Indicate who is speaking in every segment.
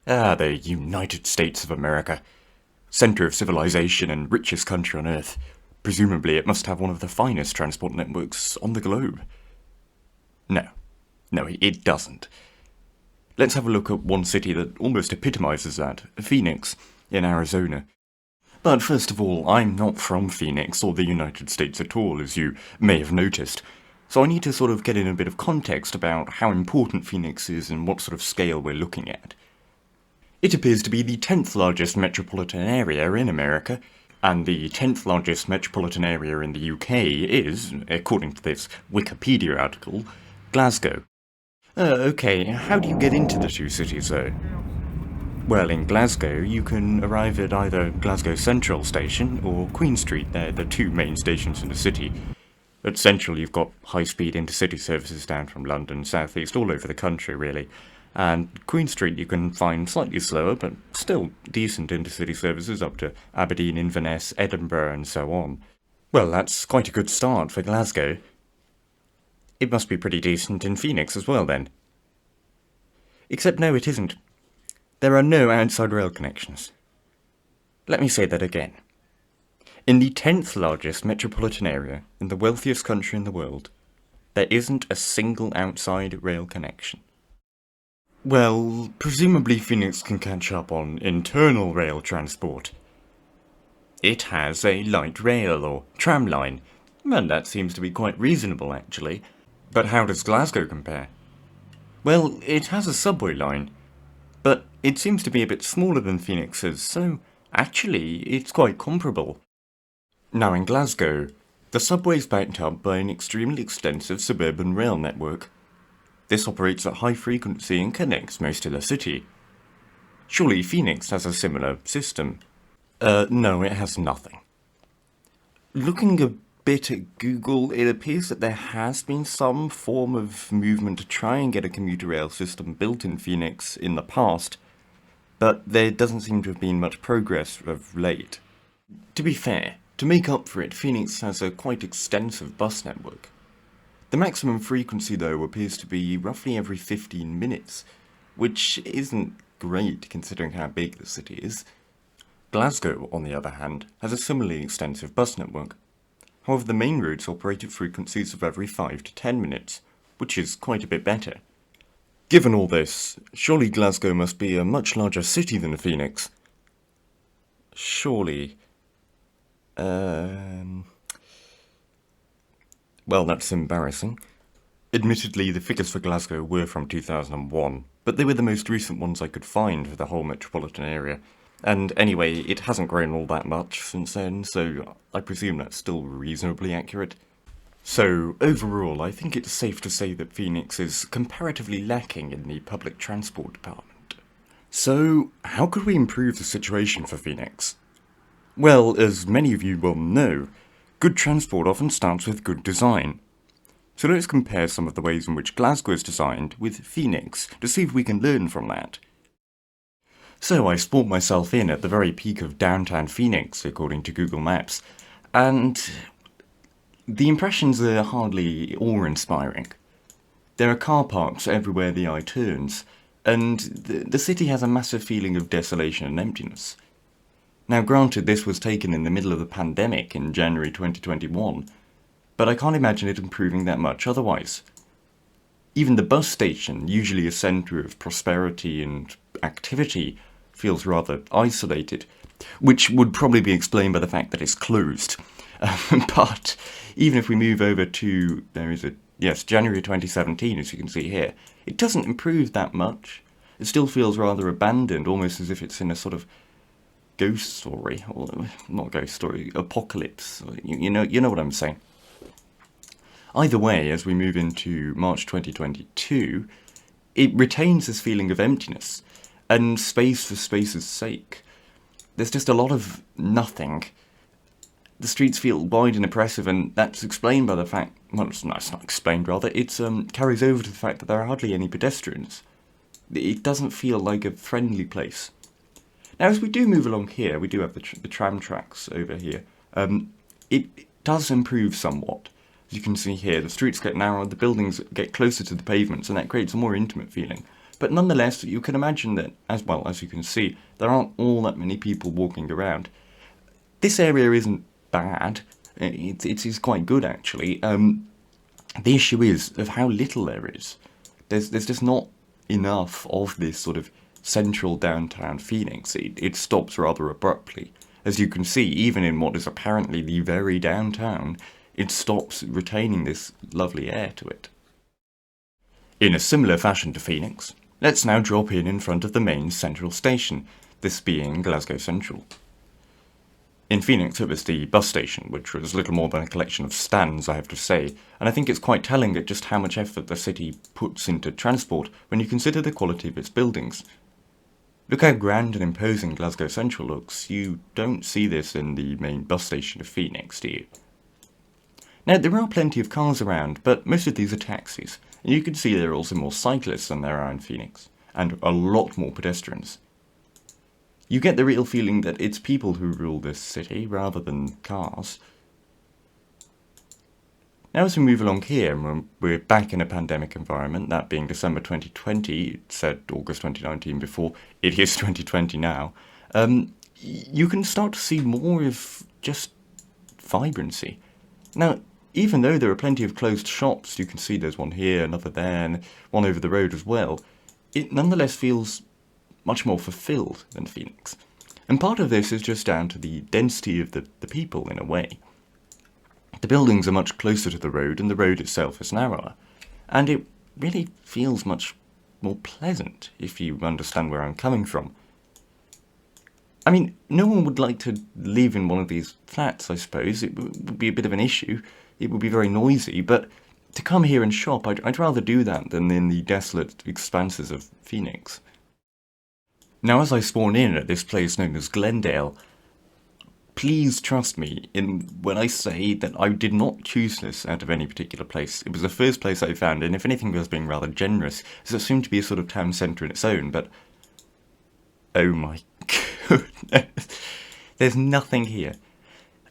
Speaker 1: Ah, the United States of America. Centre of civilization and richest country on Earth. Presumably it must have one of the finest transport networks on the globe. No. No, it doesn't. Let's have a look at one city that almost epitomises that, Phoenix, in Arizona. But first of all, I'm not from Phoenix or the United States at all, as you may have noticed. So I need to sort of get in a bit of context about how important Phoenix is and what sort of scale we're looking at. It appears to be the 10th largest metropolitan area in America, and the 10th largest metropolitan area in the UK is, according to this Wikipedia article, Glasgow. Okay, how do you get into the two cities though? Well, in Glasgow, you can arrive at either Glasgow Central Station or Queen Street. They're the two main stations in the city. At Central, you've got high-speed intercity services down from London, South East, all over the country, really. And Queen Street you can find slightly slower, but still decent intercity services up to Aberdeen, Inverness, Edinburgh, and so on. Well, that's quite a good start for Glasgow. It must be pretty decent in Phoenix as well, then. Except no, it isn't. There are no outside rail connections. Let me say that again. In the 10th largest metropolitan area in the wealthiest country in the world, there isn't a single outside rail connection. Well, presumably Phoenix can catch up on internal rail transport. It has a light rail or tram line, and that seems to be quite reasonable actually. But how does Glasgow compare? Well, it has a subway line, but it seems to be a bit smaller than Phoenix's, so actually it's quite comparable. Now in Glasgow, the subway is backed up by an extremely extensive suburban rail network. This operates at high frequency and connects most of the city. Surely Phoenix has a similar system. No, it has nothing. Looking a bit at Google, it appears that there has been some form of movement to try and get a commuter rail system built in Phoenix in the past, but there doesn't seem to have been much progress of late. To be fair, to make up for it, Phoenix has a quite extensive bus network. The maximum frequency, though, appears to be roughly every 15 minutes, which isn't great considering how big the city is. Glasgow, on the other hand, has a similarly extensive bus network. However, the main routes operate at frequencies of every 5 to 10 minutes, which is quite a bit better. Given all this, surely Glasgow must be a much larger city than Phoenix. Surely. Well, that's embarrassing. Admittedly, the figures for Glasgow were from 2001, but they were the most recent ones I could find for the whole metropolitan area. And anyway, it hasn't grown all that much since then, so I presume that's still reasonably accurate. So, overall, I think it's safe to say that Phoenix is comparatively lacking in the public transport department. So, how could we improve the situation for Phoenix? Well, as many of you will know, good transport often starts with good design. So let's compare some of the ways in which Glasgow is designed with Phoenix to see if we can learn from that. So I sport myself in at the very peak of downtown Phoenix, according to Google Maps, and the impressions are hardly awe-inspiring. There are car parks everywhere the eye turns, and the city has a massive feeling of desolation and emptiness. Now granted, this was taken in the middle of the pandemic in January 2021, but I can't imagine it improving that much otherwise. Even the bus station, usually a centre of prosperity and activity, feels rather isolated, which would probably be explained by the fact that it's closed. But even if we move over to, January 2017, as you can see here, it doesn't improve that much. It still feels rather abandoned, almost as if it's in a sort of ghost story, or not ghost story, apocalypse. You know what I'm saying. Either way, as we move into March 2022, it retains this feeling of emptiness and space for space's sake. There's just a lot of nothing. The streets feel wide and oppressive, and that's explained by the fact, well, it's not explained rather, it carries over to the fact that there are hardly any pedestrians. It doesn't feel like a friendly place. Now, as we do move along here, we do have the tram tracks over here. It does improve somewhat. As you can see here, the streets get narrower, the buildings get closer to the pavements, and that creates a more intimate feeling. But nonetheless, you can imagine that, as well as you can see, there aren't all that many people walking around. This area isn't bad. It is quite good, actually. The issue is of how little there is. There's just not enough of this sort of central downtown Phoenix. It stops rather abruptly. As you can see, even in what is apparently the very downtown, it stops retaining this lovely air to it. In a similar fashion to Phoenix, let's now drop in front of the main central station, this being Glasgow Central. In Phoenix it was the bus station, which was little more than a collection of stands, I have to say, and I think it's quite telling at just how much effort the city puts into transport when you consider the quality of its buildings. Look how grand and imposing Glasgow Central looks. You don't see this in the main bus station of Phoenix, do you? Now, there are plenty of cars around, but most of these are taxis, and you can see there are also more cyclists than there are in Phoenix, and a lot more pedestrians. You get the real feeling that it's people who rule this city, rather than cars. Now as we move along here, we're back in a pandemic environment, that being December 2020, it said August 2019 before, it is 2020 now. You can start to see more of just vibrancy. Now, even though there are plenty of closed shops, you can see there's one here, another there, and one over the road as well, it nonetheless feels much more fulfilled than Phoenix. And part of this is just down to the density of the people, in a way. The buildings are much closer to the road, and the road itself is narrower. And it really feels much more pleasant, if you understand where I'm coming from. I mean, no one would like to live in one of these flats, I suppose. It would be a bit of an issue. It would be very noisy, but to come here and shop, I'd rather do that than in the desolate expanses of Phoenix. Now, as I spawn in at this place known as Glendale, please trust me when I say that I did not choose this out of any particular place. It was the first place I found, and if anything I was being rather generous, as it seemed to be a sort of town centre in its own, but oh my goodness, there's nothing here.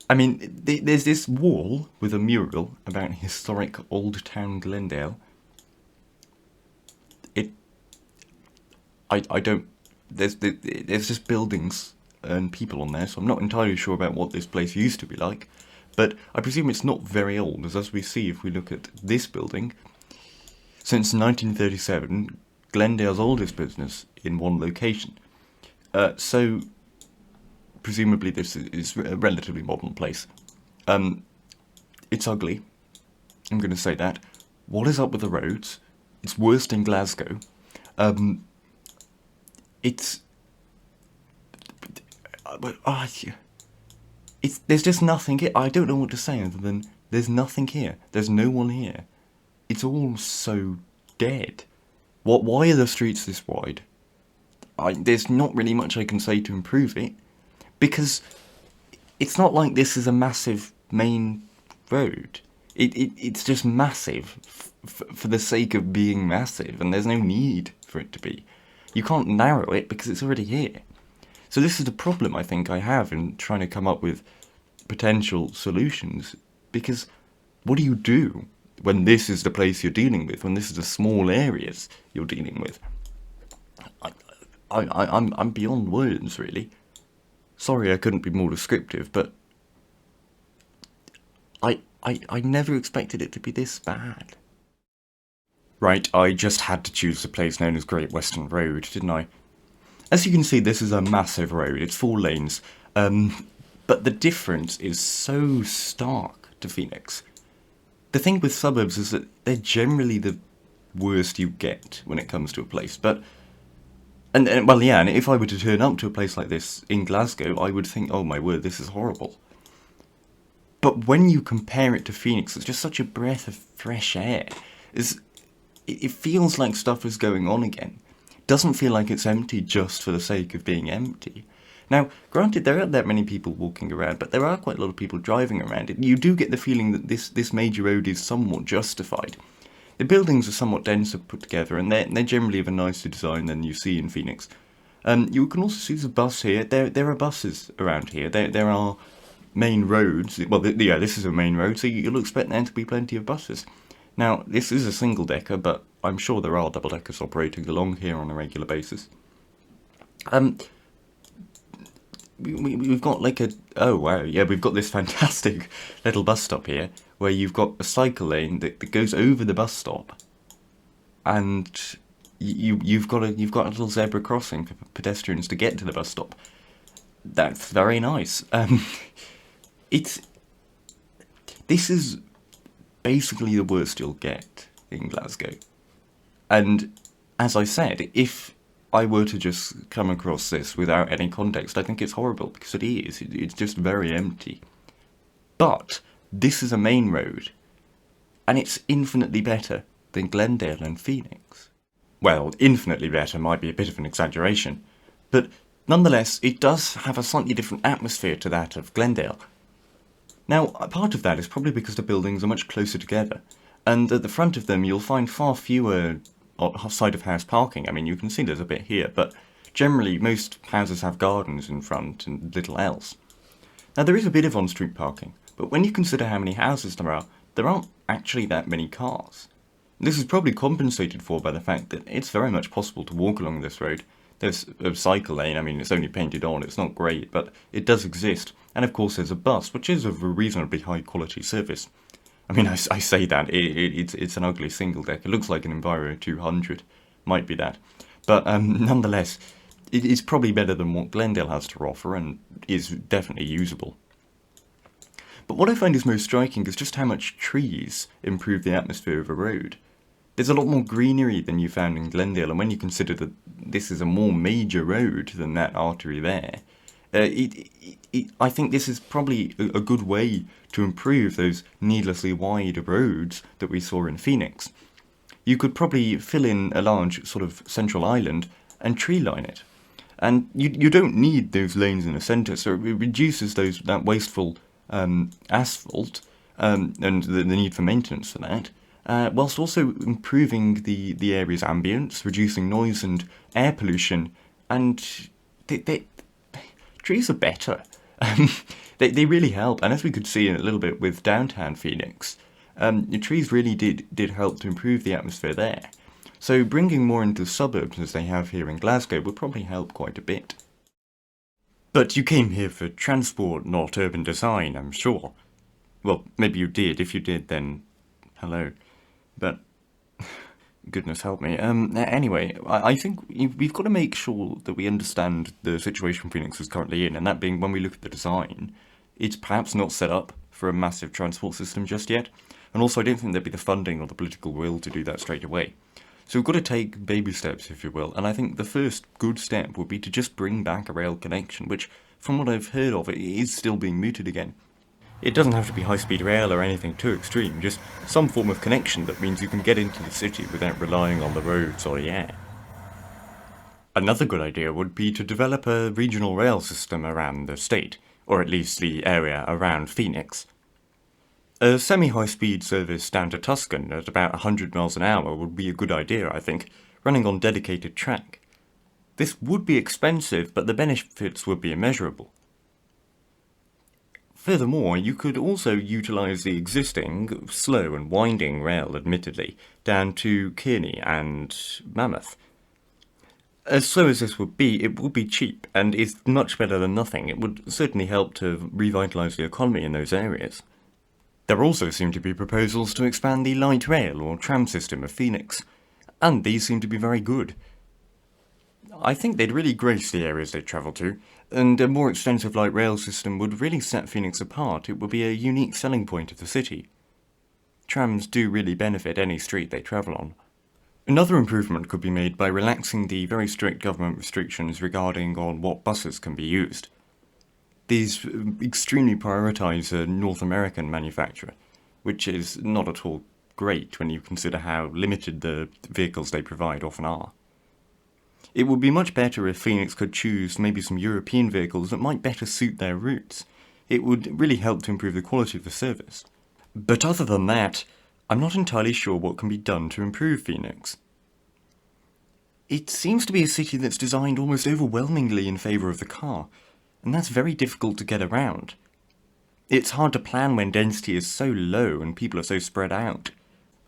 Speaker 1: I mean, there's this wall with a mural about historic Old Town Glendale. There's just buildings and people on there, so I'm not entirely sure about what this place used to be like, but I presume it's not very old, as we see if we look at this building. Since 1937, Glendale's oldest business in one location. So presumably this is a relatively modern place. It's ugly, I'm going to say that. What is up with the roads? It's worst in Glasgow. There's just nothing here. I don't know what to say other than there's nothing here. There's no one here. It's all so dead. Why are the streets this wide? There's not really much I can say to improve it, because it's not like this is a massive main road. It's just massive for the sake of being massive, and there's no need for it to be. You can't narrow it because it's already here. So this is the problem I think I have in trying to come up with potential solutions, because what do you do when this is the place you're dealing with, when this is the small areas you're dealing with? I'm beyond words, really. Sorry I couldn't be more descriptive, but I never expected it to be this bad. Right, I just had to choose the place known as Great Western Road, didn't I? As you can see, this is a massive road, it's 4 lanes, but the difference is so stark to Phoenix. The thing with suburbs is that they're generally the worst you get when it comes to a place, and if I were to turn up to a place like this in Glasgow, I would think, oh my word, this is horrible. But when you compare it to Phoenix, it's just such a breath of fresh air. It feels like stuff is going on again. It doesn't feel like it's empty just for the sake of being empty. Now, granted, there aren't that many people walking around, but there are quite a lot of people driving around it. You do get the feeling that this major road is somewhat justified. The buildings are somewhat denser put together, and they're generally of a nicer design than you see in Phoenix. You can also see the bus here. There are buses around here. There are main roads. Well, this is a main road, so you'll expect there to be plenty of buses. Now, this is a single-decker, but I'm sure there are double-deckers operating along here on a regular basis. We've got like oh wow, yeah, we've got this fantastic little bus stop here where you've got a cycle lane that goes over the bus stop, and you've got a little zebra crossing for pedestrians to get to the bus stop. That's very nice. This is basically the worst you'll get in Glasgow. And as I said, if I were to just come across this without any context, I think it's horrible, because it is. It's just very empty. But this is a main road, and it's infinitely better than Glendale and Phoenix. Well, infinitely better might be a bit of an exaggeration, but nonetheless, it does have a slightly different atmosphere to that of Glendale. Now, part of that is probably because the buildings are much closer together, and at the front of them you'll find far fewer side-of-house parking. I mean, you can see there's a bit here, but generally most houses have gardens in front and little else. Now, there is a bit of on-street parking, but when you consider how many houses there aren't actually that many cars. This is probably compensated for by the fact that it's very much possible to walk along this road. There's a cycle lane. I mean, it's only painted on, it's not great, but it does exist. And of course there's a bus, which is of a reasonably high quality service. I mean, I say that, it's an ugly single deck. It looks like an Enviro 200, might be that. But nonetheless, it is probably better than what Glendale has to offer, and is definitely usable. But what I find is most striking is just how much trees improve the atmosphere of a road. There's a lot more greenery than you found in Glendale, and when you consider that this is a more major road than that artery there, I think this is probably a good way to improve those needlessly wide roads that we saw in Phoenix. You could probably fill in a large sort of central island and tree line it. And you don't need those lanes in the centre, so it reduces that wasteful asphalt and the need for maintenance for that, whilst also improving the area's ambience, reducing noise and air pollution, and trees are better. They really help, and as we could see a little bit with downtown Phoenix, the trees really did help to improve the atmosphere there. So bringing more into the suburbs, as they have here in Glasgow, would probably help quite a bit. But you came here for transport, not urban design, I'm sure. Well, maybe you did. If you did, then hello. But goodness help me. Anyway, I think we've got to make sure that we understand the situation Phoenix is currently in, and that being, when we look at the design, it's perhaps not set up for a massive transport system just yet, and also I don't think there'd be the funding or the political will to do that straight away. So we've got to take baby steps, if you will, and I think the first good step would be to just bring back a rail connection, which, from what I've heard of, it is still being mooted again. It doesn't have to be high-speed rail or anything too extreme, just some form of connection that means you can get into the city without relying on the roads or the air. Another good idea would be to develop a regional rail system around the state, or at least the area around Phoenix. A semi-high-speed service down to Tuscan at about 100 miles an hour would be a good idea, I think, running on dedicated track. This would be expensive, but the benefits would be immeasurable. Furthermore, you could also utilise the existing, slow and winding rail, admittedly, down to Kearney and Mammoth. As slow as this would be, it would be cheap, and is much better than nothing. It would certainly help to revitalise the economy in those areas. There also seem to be proposals to expand the light rail or tram system of Phoenix, and these seem to be very good. I think they'd really grace the areas they travel to, and a more extensive light rail system would really set Phoenix apart. It would be a unique selling point of the city. Trams do really benefit any street they travel on. Another improvement could be made by relaxing the very strict government restrictions regarding on what buses can be used. These extremely prioritise a North American manufacturer, which is not at all great when you consider how limited the vehicles they provide often are. It would be much better if Phoenix could choose maybe some European vehicles that might better suit their routes. It would really help to improve the quality of the service. But other than that, I'm not entirely sure what can be done to improve Phoenix. It seems to be a city that's designed almost overwhelmingly in favour of the car, and that's very difficult to get around. It's hard to plan when density is so low and people are so spread out.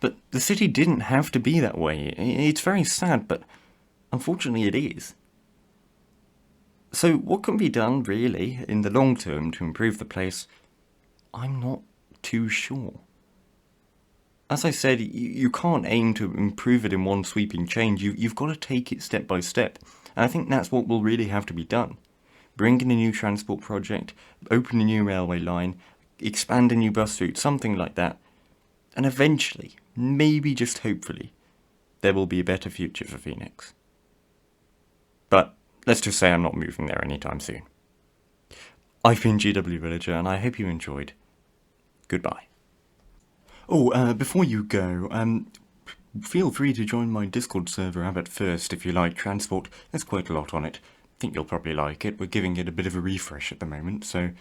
Speaker 1: But the city didn't have to be that way. It's very sad, but unfortunately it is. So what can be done, really, in the long term to improve the place? I'm not too sure. As I said, you can't aim to improve it in one sweeping change. You've got to take it step by step. And I think that's what will really have to be done. Bring in a new transport project, open a new railway line, expand a new bus route, something like that. And eventually, maybe just hopefully, there will be a better future for Phoenix. But let's just say I'm not moving there anytime soon. I've been GW Villager, and I hope you enjoyed. Goodbye. Oh, before you go, feel free to join my Discord server Abbott First if you like transport. There's quite a lot on it. I think you'll probably like it. We're giving it a bit of a refresh at the moment, so